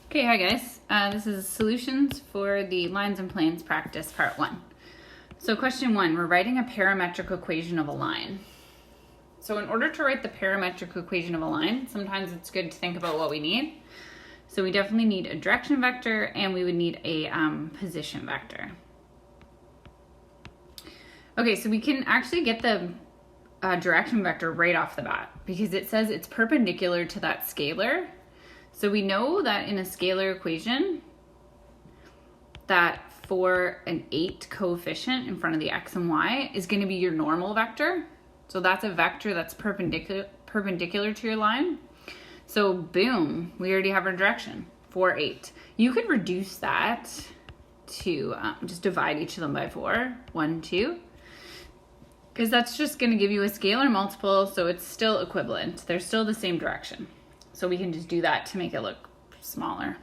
Okay, hi guys. This is solutions for the lines and planes practice part 1. So question 1, we're writing a parametric equation of a line. So in order to write the parametric equation of a line, sometimes it's good to think about what we need. So we definitely need a direction vector and we would need a position vector. Okay, so we can actually get the direction vector right off the bat because it says it's perpendicular to that scalar. So we know that in a scalar equation that for an 8 coefficient in front of the x and y is going to be your normal vector. So that's a vector that's perpendicular to your line. So boom, we already have our direction for 8. You could reduce that to just divide each of them by 4, 1, 2. Because that's just going to give you a scalar multiple, so it's still equivalent. They're still the same direction. So we can just do that to make it look smaller.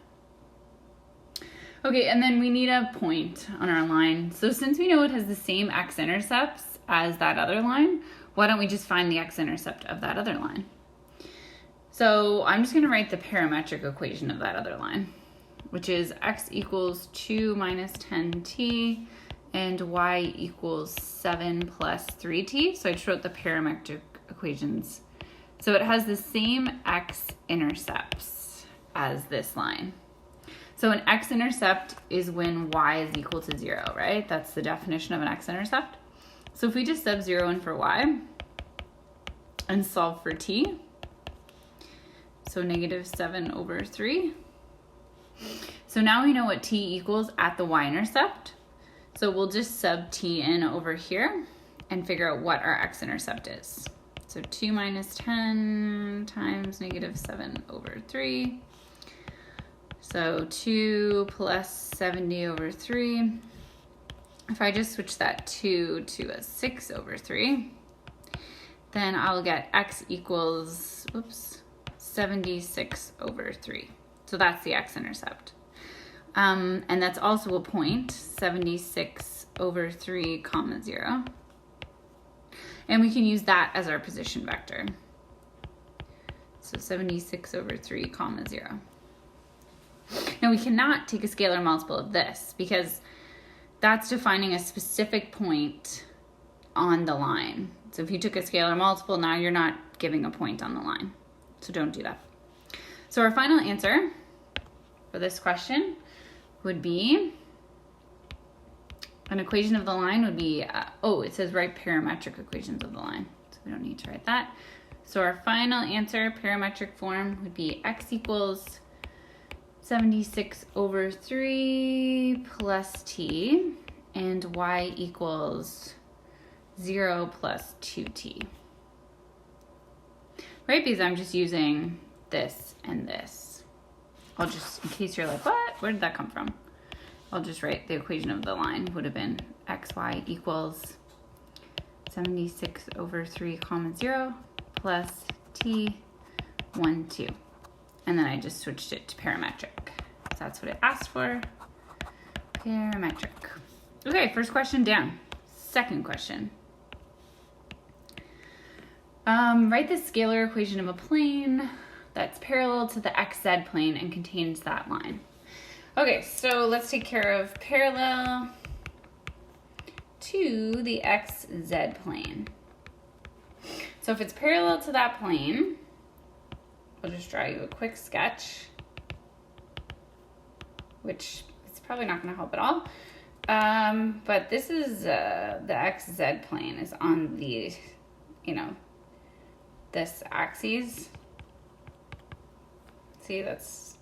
Okay, and then we need a point on our line. So since we know it has the same x-intercepts as that other line, why don't we just find the x-intercept of that other line? So I'm just going to write the parametric equation of that other line, which is x equals 2 minus 10t and y equals 7 plus 3t. So I just wrote the parametric equations. So it has the same x-intercepts as this line. So an x-intercept is when y is equal to 0, right? That's the definition of an x-intercept. So if we just sub 0 in for y and solve for t, so negative 7 over 3. So now we know what t equals at the y-intercept. So we'll just sub t in over here and figure out what our x-intercept is. So 2 minus 10 times negative 7 over 3. So 2 plus 70 over 3. If I just switch that 2 to a 6 over 3, then I'll get x equals, 76 over 3. So that's the x-intercept. And that's also a point, 76 over 3 comma 0. And we can use that as our position vector. So 76 over 3 comma 0. Now we cannot take a scalar multiple of this because that's defining a specific point on the line. So if you took a scalar multiple, now you're not giving a point on the line. So don't do that. So our final answer for this question would be, an equation of the line would be, it says write parametric equations of the line. So we don't need to write that. So our final answer, parametric form, would be x equals 76 over 3 plus t, and y equals 0 plus 2t. Right, because I'm just using this and this. I'll just, in case you're like, what? Where did that come from? I'll just write the equation of the line would have been xy equals 76 over 3 comma 0 plus t 1, 2. And then I just switched it to parametric. So that's what it asked for, parametric. Okay, first question down. Second question. Write the scalar equation of a plane that's parallel to the xz plane and contains that line. Okay, so let's take care of parallel to the xz plane. So if it's parallel to that plane, I'll just draw you a quick sketch, which is probably not going to help at all. But this is the xz plane is on the, this axis. See, that's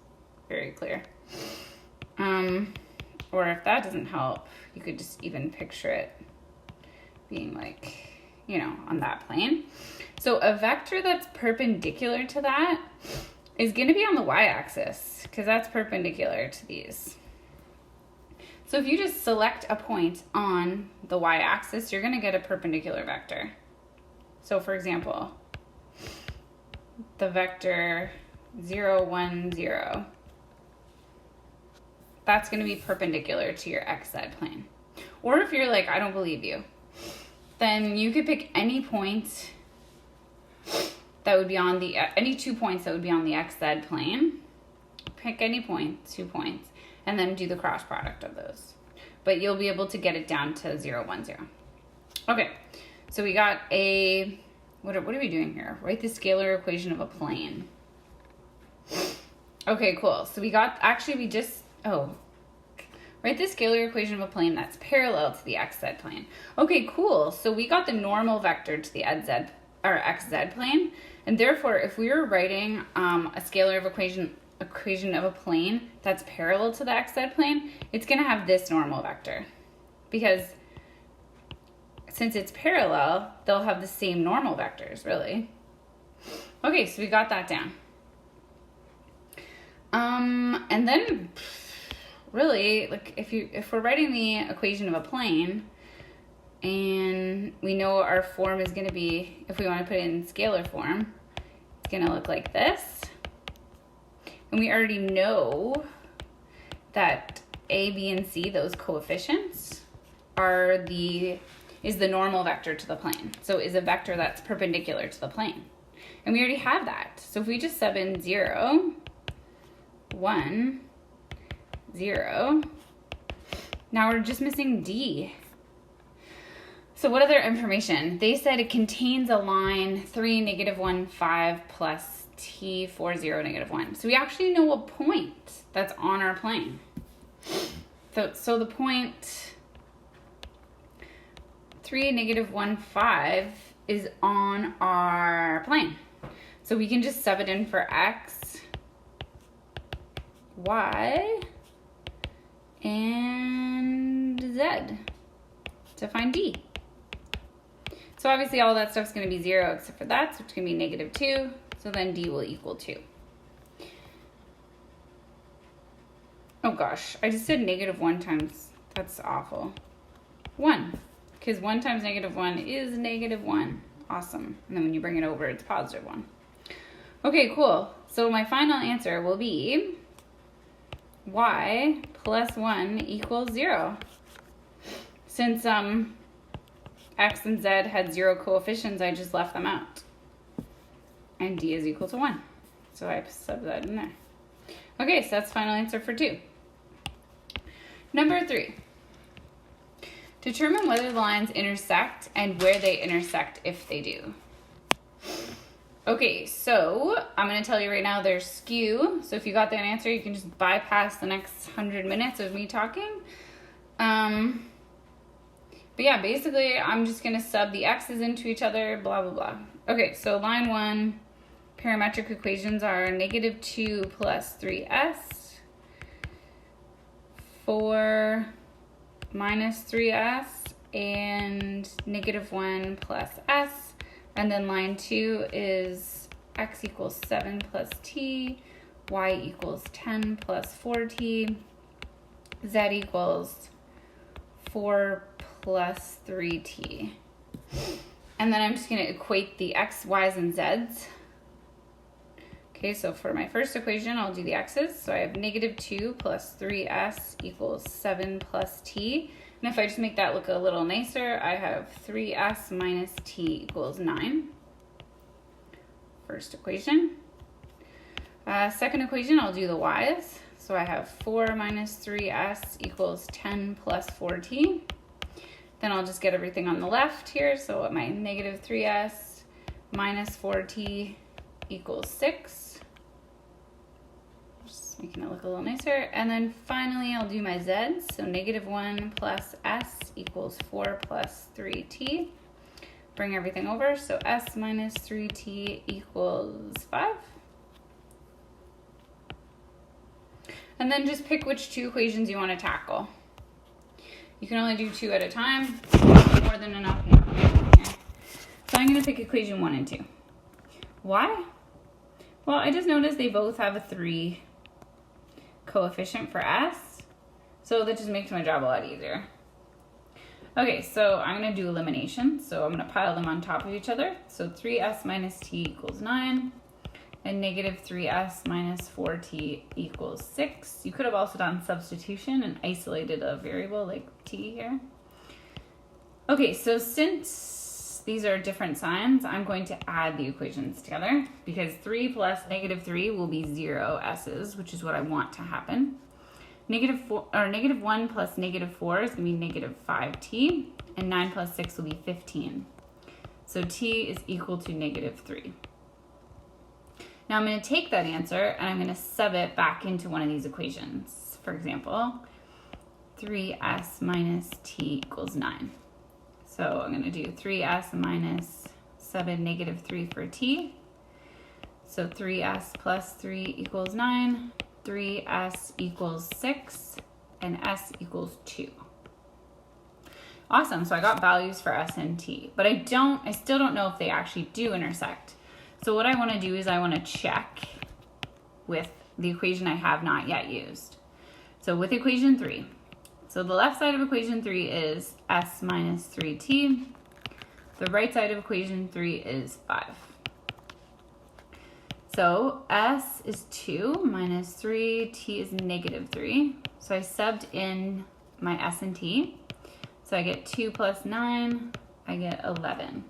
very clear. Or if that doesn't help, you could just even picture it being like, on that plane. So a vector that's perpendicular to that is going to be on the y-axis because that's perpendicular to these. So if you just select a point on the y-axis, you're going to get a perpendicular vector. So for example, the vector 0, 1, 0. That's going to be perpendicular to your xz plane. Or if you're like, I don't believe you, then you could pick any point that would be on the, any 2 points that would be on the xz plane, pick any point, 2 points, and then do the cross product of those. But you'll be able to get it down to 0, 1, 0. Okay, so we got a, what are we doing here? Write the scalar equation of a plane. Okay, cool. So we got, actually we just, write the scalar equation of a plane that's parallel to the xz plane. Okay, cool. So we got the normal vector to the xz plane, and therefore if we were writing a scalar equation of a plane that's parallel to the xz plane, it's going to have this normal vector, because since it's parallel, they'll have the same normal vectors, really. Okay, so we got that down. And then really, like if we're writing the equation of a plane and we know our form is going to be, if we want to put it in scalar form, it's going to look like this. And we already know that A, B, and C, those coefficients, is the normal vector to the plane. So is a vector that's perpendicular to the plane. And we already have that. So if we just sub in 0, 1, 0, now we're just missing D. So what other information? They said it contains a line 3, -1, 5 plus T 4, 0, -1. So we actually know a point that's on our plane. So the point 3, -1, 5 is on our plane. So we can just sub it in for x, y, and z to find D. So obviously all that stuff's going to be 0 except for that, so it's going to be -2. So then D will equal 2. Oh gosh, I just said -1 times. That's awful. 1, because 1 times -1 is -1. Awesome. And then when you bring it over, it's +1. Okay, cool. So my final answer will be y plus 1 equals 0. Since x and z had 0 coefficients, I just left them out. And D is equal to 1. So I sub that in there. Okay, so that's final answer for 2. Number 3. Determine whether the lines intersect and where they intersect if they do. Okay, so I'm going to tell you right now there's skew. So if you got that answer, you can just bypass the next 100 minutes of me talking. But yeah, basically I'm just going to sub the x's into each other, blah, blah, blah. Okay, so line 1, parametric equations are -2 plus 3s, 4 minus 3s, and -1 plus s. And then line 2 is x equals 7 plus t, y equals 10 plus 4t, z equals 4 plus 3t. And then I'm just going to equate the x, y's, and z's. Okay, so for my first equation, I'll do the x's. So I have -2 plus 3s equals 7 plus t. And if I just make that look a little nicer, I have 3s minus t equals 9. First equation. Second equation, I'll do the y's. So I have 4 minus 3s equals 10 plus 4t. Then I'll just get everything on the left here. So my -3s minus 4t equals 6. Just making it look a little nicer. And then finally, I'll do my z's. So -1 plus s equals 4 plus 3t. Bring everything over. So s minus 3t equals 5. And then just pick which 2 equations you want to tackle. You can only do 2 at a time. More than enough. So I'm going to pick equation 1 and 2. Why? Well, I just noticed they both have a 3 coefficient for s. So that just makes my job a lot easier. Okay, so I'm going to do elimination. So I'm going to pile them on top of each other. So 3s minus t equals 9. And -3s minus 4t equals 6. You could have also done substitution and isolated a variable like t here. Okay, so since since these are different signs, I'm going to add the equations together because 3 plus -3 will be 0 s's, which is what I want to happen. -1 plus -4 is going to be -5t, and 9 plus 6 will be 15. So t is equal to -3. Now I'm going to take that answer and I'm going to sub it back into one of these equations. For example, 3s minus t equals 9. So I'm going to do 3s minus sub in -3 for t. So 3s plus 3 equals 9, 3s equals 6, and s equals 2. Awesome, so I got values for s and t, but I still don't know if they actually do intersect. So what I want to do is I want to check with the equation I have not yet used. So with equation 3, so the left side of equation 3 is s minus 3t. The right side of equation 3 is 5. So s is 2 minus 3, t is -3. So I subbed in my s and t. So I get 2 plus 9, I get 11.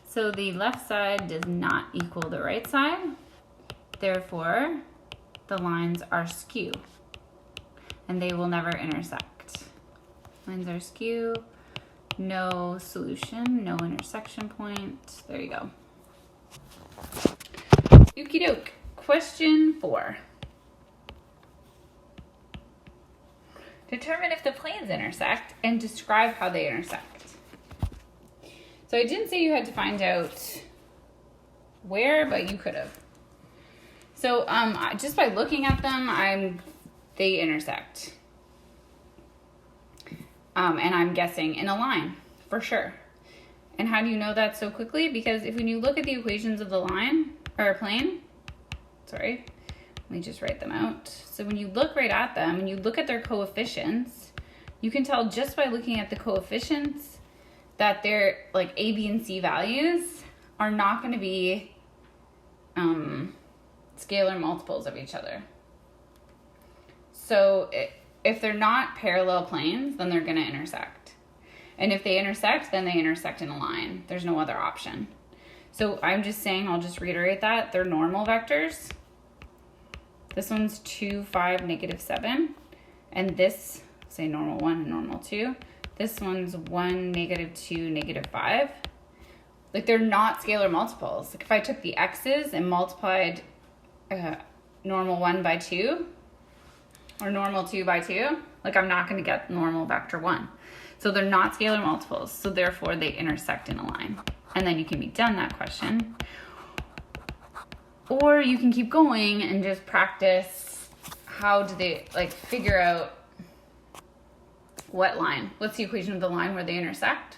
So the left side does not equal the right side. Therefore, the lines are skew and they will never intersect. Lines are skew, no solution, no intersection point. There you go. Okie doke. Question 4. Determine if the planes intersect and describe how they intersect. So I didn't say you had to find out where, but you could have. So just by looking at them, they intersect. And I'm guessing in a line, for sure. And how do you know that so quickly? Because when you look at the equations of the line, or plane, sorry, let me just write them out. So when you look right at them and you look at their coefficients, you can tell just by looking at the coefficients that their like A, B, and C values are not going to be scalar multiples of each other. So if they're not parallel planes, then they're going to intersect. And if they intersect, then they intersect in a line. There's no other option. So I'm just saying, I'll just reiterate that. They're normal vectors. This one's 2, 5, -7. And this, say normal 1 and normal 2. This one's 1, -2, -5. Like they're not scalar multiples. Like if I took the x's and multiplied normal 1 by 2 or normal 2 by 2, like I'm not going to get normal vector 1. So they're not scalar multiples. So therefore they intersect in a line. And then you can be done that question. Or you can keep going and just practice how do they like figure out what line? What's the equation of the line where they intersect?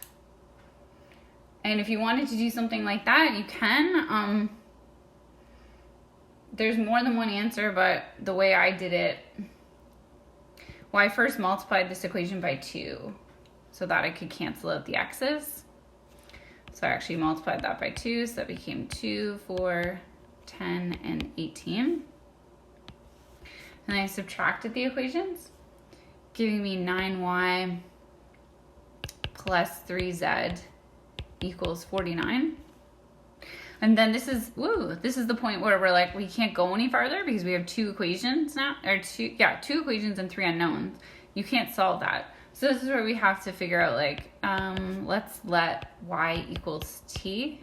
And if you wanted to do something like that, you can. There's more than one answer, but the way I did it, well, I first multiplied this equation by 2 so that I could cancel out the x's. So I actually multiplied that by 2, so that became 2, 4, 10, and 18. And I subtracted the equations, giving me 9y plus 3z equals 49. And then this is the point where we're like, we can't go any farther because we have 2 equations now, or 2 equations and 3 unknowns. You can't solve that. So this is where we have to figure out like, let's let y equals t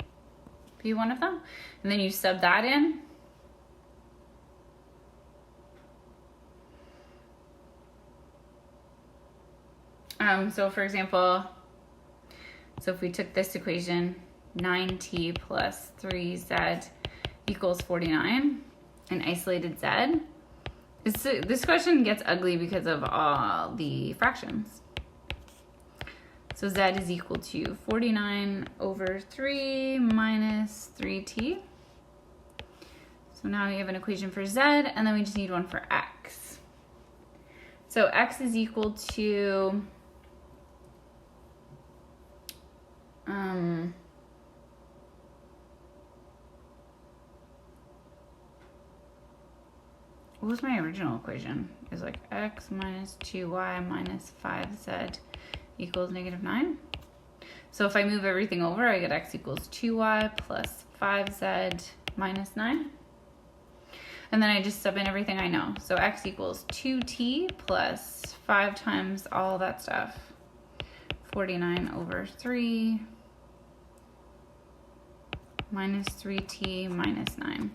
be one of them. And then you sub that in. So for example, so if we took this equation, 9t plus 3z equals 49, and isolated z, this question gets ugly because of all the fractions. So z is equal to 49 over 3 minus 3t. So now we have an equation for z, and then we just need one for x. So x is equal to what was my original equation? It was like x minus 2y minus 5z equals -9. So if I move everything over, I get x equals 2y plus 5z minus 9. And then I just sub in everything I know. So x equals 2t plus 5 times all that stuff. 49 over 3 minus 3t minus 9.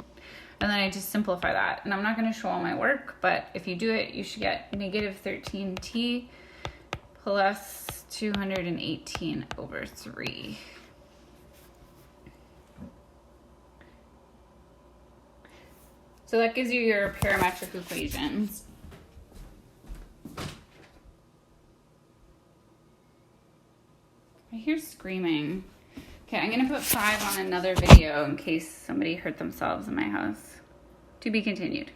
And then I just simplify that. And I'm not going to show all my work, but if you do it, you should get negative 13t plus 218 over 3. So that gives you your parametric equations. I hear screaming. Okay, I'm gonna put 5 on another video in case somebody hurt themselves in my house. To be continued.